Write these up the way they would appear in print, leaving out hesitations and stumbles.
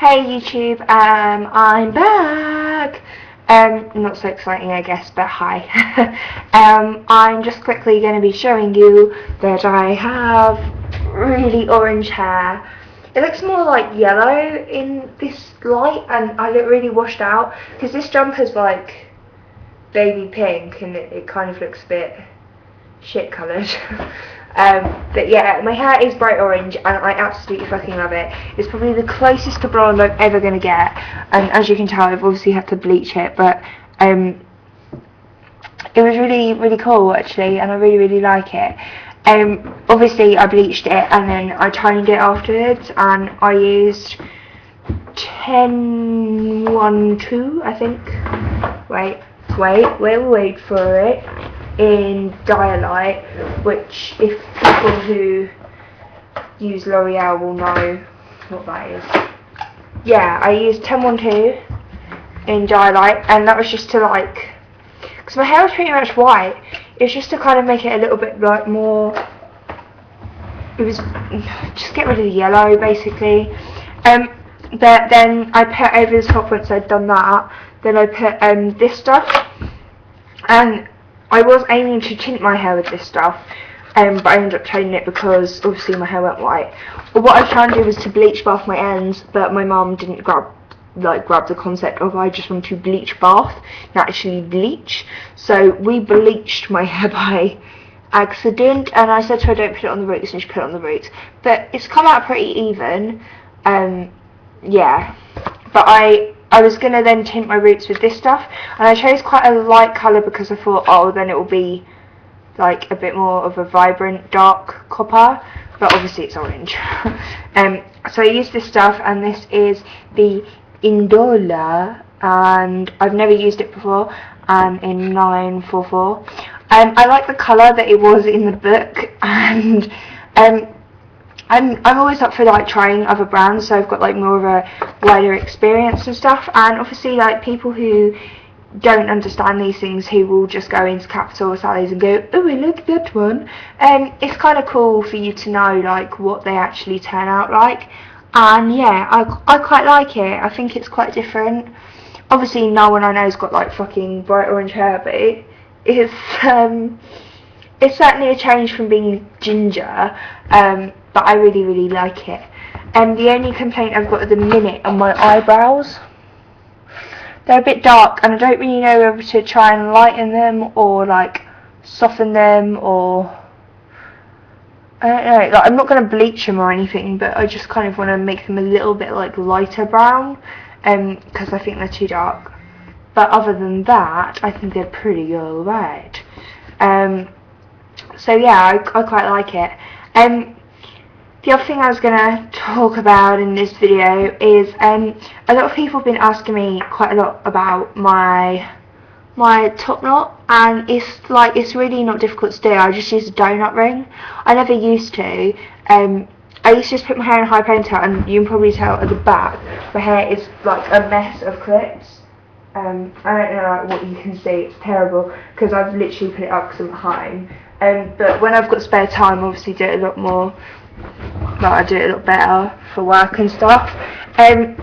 Hey YouTube, I'm back. Not so exciting I guess, but hi. I'm just quickly going to be showing you that I have really orange hair. It looks more like yellow in this light and I look really washed out because this jumper's like baby pink and it kind of looks a bit shit coloured. But yeah, my hair is bright orange and I absolutely fucking love it. It's probably the closest to blonde I'm ever going to get, and as you can tell I've obviously had to bleach it, but it was really cool actually, and I really like it. Obviously I bleached it and then I toned it afterwards, and I used 1012 I think. Wait for it. In Dialite, which if people who use L'Oreal will know what that is. Yeah, I used 1012 in Dialite, and that was just to like, because my hair was pretty much white, it was just to kind of make it a little bit like more, it was just get rid of the yellow basically. But then I put over the top, once I'd done that, then I put this stuff, and I was aiming to tint my hair with this stuff, but I ended up toning it because obviously my hair went white. But what I was trying to do was to bleach bath my ends, but my mum didn't grab the concept of I just want to bleach bath, not actually bleach. So we bleached my hair by accident, and I said to her don't put it on the roots, and she put it on the roots. But it's come out pretty even, yeah. But I was going to then tint my roots with this stuff, and I chose quite a light colour because I thought, oh, then it will be like a bit more of a vibrant dark copper, but obviously it's orange. So I used this stuff, and this is the Indola, and I've never used it before, in 944. I like the colour that it was in the book, and I'm always up for like trying other brands, so I've got like more of a wider experience and stuff, and obviously like people who don't understand these things, who will just go into Capital or Sally's and go, oh I like that one, it's kind of cool for you to know like what they actually turn out like, and yeah, I quite like it. I think it's quite different. Obviously no one I know's got like fucking bright orange hair, but it's certainly a change from being ginger, but I really like it. And the only complaint I've got at the minute are my eyebrows. They're a bit dark, and I don't really know whether to try and lighten them or like soften them, or I don't know. Like, I'm not going to bleach them or anything, but I just kind of want to make them a little bit like lighter brown, because I think they're too dark. But other than that, I think they're pretty alright. So yeah, I quite like it. The other thing I was going to talk about in this video is a lot of people have been asking me quite a lot about my top knot, and it's really not difficult to do. I just use a donut ring. I never used to. I used to just put my hair in a high ponytail, and you can probably tell at the back my hair is like a mess of clips. I don't know like what you can see, it's terrible because I've literally put it up because I'm at home. But when I've got spare time, I obviously do it a lot more. Like I do it a lot better for work and stuff. I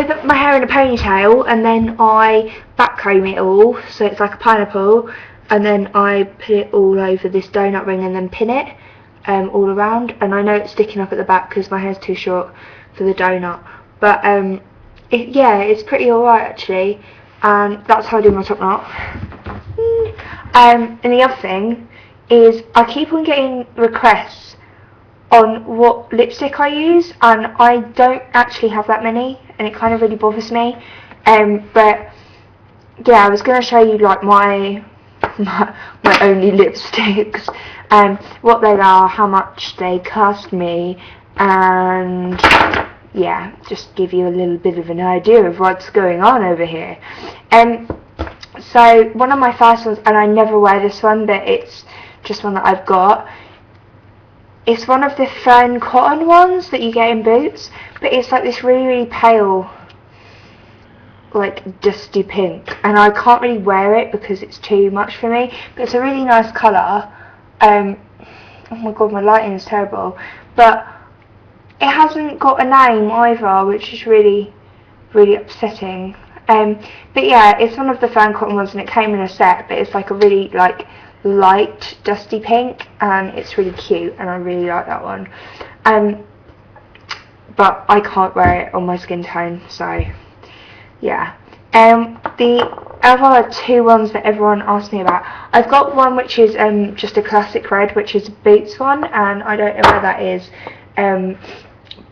put my hair in a ponytail, and then I back comb it all so it's like a pineapple, and then I put it all over this donut ring and then pin it all around. And I know it's sticking up at the back because my hair's too short for the donut, but yeah, it's pretty alright actually, and that's how I do my top knot. And the other thing is I keep on getting requests on what lipstick I use, and I don't actually have that many, and it kind of really bothers me. But yeah, I was going to show you like my only lipsticks, what they are, how much they cost me, and yeah, just give you a little bit of an idea of what's going on over here. So one of my first ones, and I never wear this one, but it's just one that I've got. It's one of the fern cotton ones that you get in Boots, but it's like this really pale, like dusty pink, and I can't really wear it because it's too much for me, but it's a really nice colour. Oh my god, my lighting is terrible, but it hasn't got a name either, which is really upsetting. But yeah, it's one of the fern cotton ones, and it came in a set, but it's like a really like light dusty pink, and it's really cute, and I really like that one. But I can't wear it on my skin tone, so yeah. The other two ones that everyone asked me about, I've got one which is just a classic red, which is a Boots one, and I don't know where that is,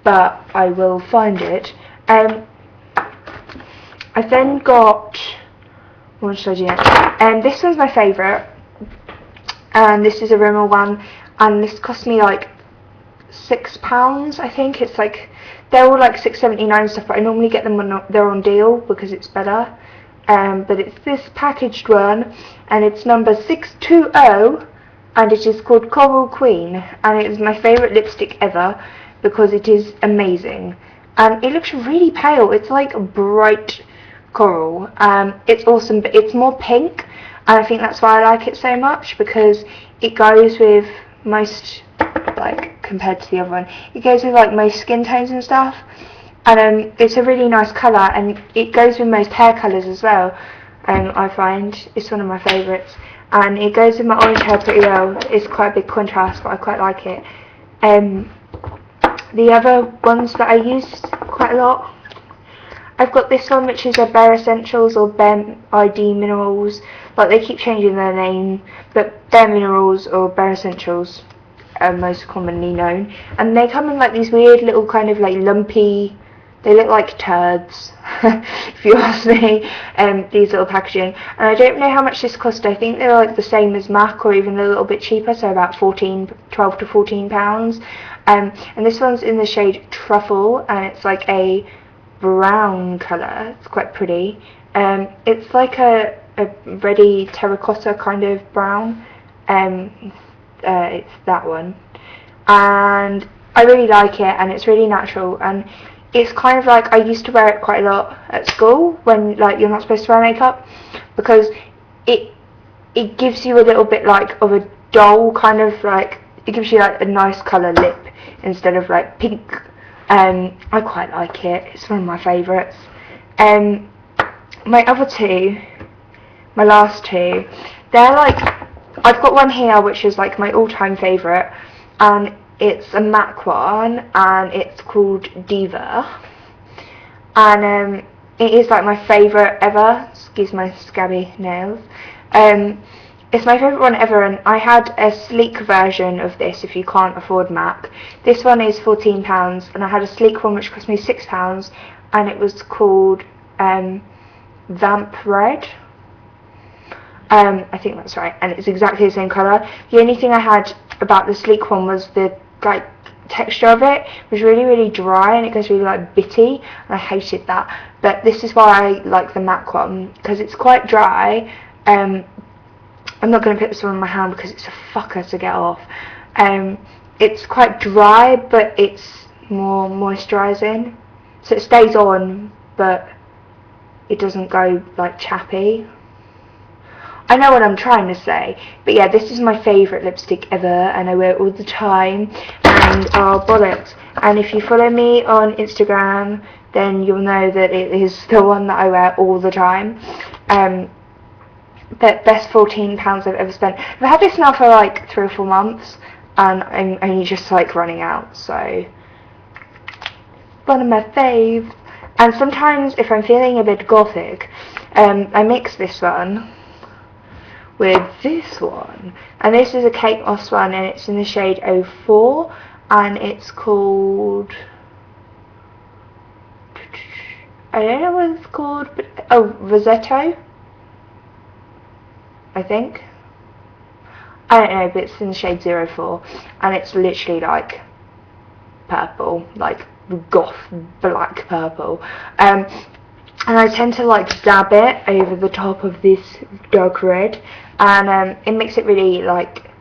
but I will find it. I've then got, what should I do next? This one's my favourite, and this is a Rimmel one, and this cost me like £6, I think. It's like, they're all like £6.79 and stuff, but I normally get them when they're on deal because it's better. But it's this packaged one, and it's number 620, and it is called Coral Queen, and it is my favourite lipstick ever because it is amazing, and it looks really pale. It's like a bright coral. It's awesome, but it's more pink, and I think that's why I like it so much, because it goes with most, like, compared to the other one, it goes with like most skin tones and stuff, and it's a really nice colour, and it goes with most hair colours as well. I find it's one of my favourites, and it goes with my orange hair pretty well. It's quite a big contrast, but I quite like it. The other ones that I use quite a lot, I've got this one which is a Bare Essentials or Bare ID Minerals, like they keep changing their name, but Bare Minerals or Bare Essentials are most commonly known, and they come in like these weird little kind of like lumpy, they look like turds if you ask me, these little packaging, and I don't know how much this cost. I think they're like the same as MAC or even a little bit cheaper, so about 12 to 14 pounds. And this one's in the shade Truffle, and it's like a brown colour. It's quite pretty. It's like a reddy terracotta kind of brown. It's that one, and I really like it, and it's really natural, and it's kind of like, I used to wear it quite a lot at school when like you're not supposed to wear makeup, because it gives you a little bit like of a dull kind of like, it gives you like a nice colour lip instead of like pink. I quite like it. It's one of my favourites. My other two, my last two, they're like, I've got one here which is like my all-time favourite, and it's a MAC one, and it's called Diva, and it is like my favourite ever. Excuse my scabby nails. It's my favourite one ever, and I had a sleek version of this if you can't afford MAC. This one is £14, and I had a sleek one which cost me £6, and it was called Vamp Red. I think that's right, and it's exactly the same colour. The only thing I had about the sleek one was the like texture of it was really dry, and it goes really like bitty, and I hated that. But this is why I like the MAC one, because it's quite dry. I'm not going to put this one on my hand because it's a fucker to get off. It's quite dry, but it's more moisturising, so it stays on, but it doesn't go like chappy. I know what I'm trying to say, but yeah, this is my favourite lipstick ever, and I wear it all the time, and bollocks. And if you follow me on Instagram, then you'll know that it is the one that I wear all the time. The best £14 I've ever spent. I've had this now for like 3 or 4 months, and I'm only just like running out, so one of my faves. And sometimes if I'm feeling a bit gothic, I mix this one with this one, and this is a Kate Moss one, and it's in the shade 04, and it's called, I don't know what it's called, but rosseto, I think. I don't know, but it's in the shade 04, and it's literally like purple, like goth black purple. And I tend to like dab it over the top of this dark red, and it makes it really like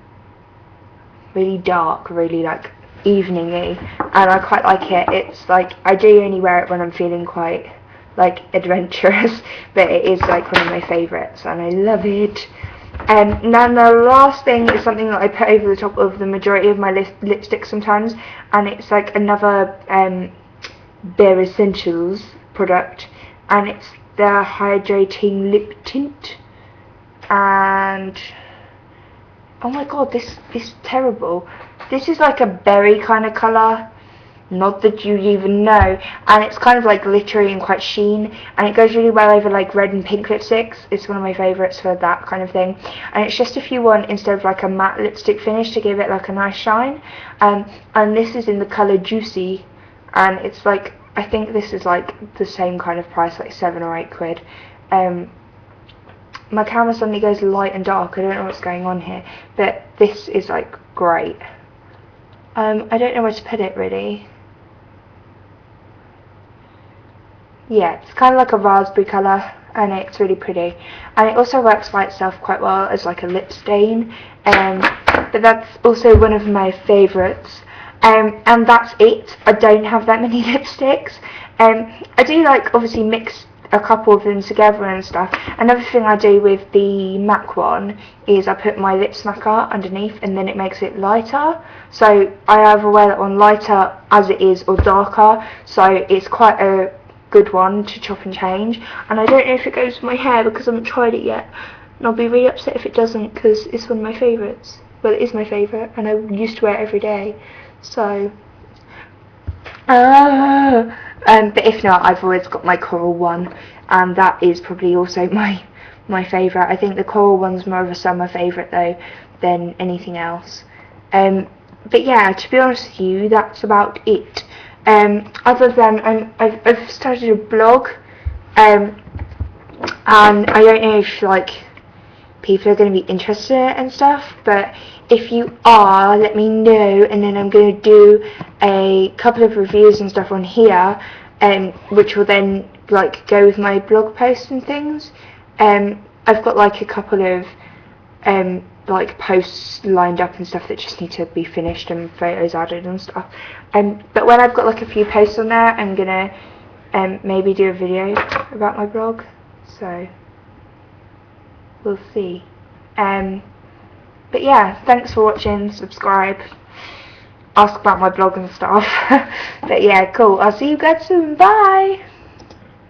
really dark, really like evening-y, and I quite like it. It's like, I do only wear it when I'm feeling quite like adventurous, but it is like one of my favourites, and I love it. And then the last thing is something that I put over the top of the majority of my lipsticks sometimes, and it's like another Bare Essentials product, and it's the hydrating lip tint. And oh my god, this is terrible. This is like a berry kind of colour, not that you even know, and it's kind of like glittery and quite sheen, and it goes really well over like red and pink lipsticks. It's one of my favourites for that kind of thing, and it's just if you want, instead of like a matte lipstick finish, to give it like a nice shine. And this is in the colour Juicy, and it's like, I think this is like the same kind of price, like 7 or 8 quid. My camera suddenly goes light and dark, I don't know what's going on here, but this is like great. I don't know where to put it really. Yeah, it's kind of like a raspberry colour, and it's really pretty, and it also works by itself quite well as like a lip stain, but that's also one of my favourites. And that's it. I don't have that many lipsticks. I do like obviously mix a couple of them together and stuff. Another thing I do with the MAC one is I put my lip smacker underneath, and then it makes it lighter, so I either wear that one lighter as it is or darker, so it's quite a good one to chop and change. And I don't know if it goes with my hair because I haven't tried it yet, and I'll be really upset if it doesn't, because it's one of my favourites. Well, it is my favourite, and I used to wear it every day, so but if not, I've always got my coral one, and that is probably also my favourite. I think the coral one's more of a summer favourite though than anything else. But yeah, to be honest with you, that's about it. Other than I've started a blog, and I don't know if like people are going to be interested in it and stuff, but if you are, let me know, and then I'm going to do a couple of reviews and stuff on here, which will then like go with my blog posts and things. I've got like a couple of like posts lined up and stuff that just need to be finished and photos added and stuff. But when I've got like a few posts on there, I'm gonna maybe do a video about my blog. So we'll see. But yeah, thanks for watching. Subscribe. Ask about my blog and stuff. But yeah, cool. I'll see you guys soon. Bye.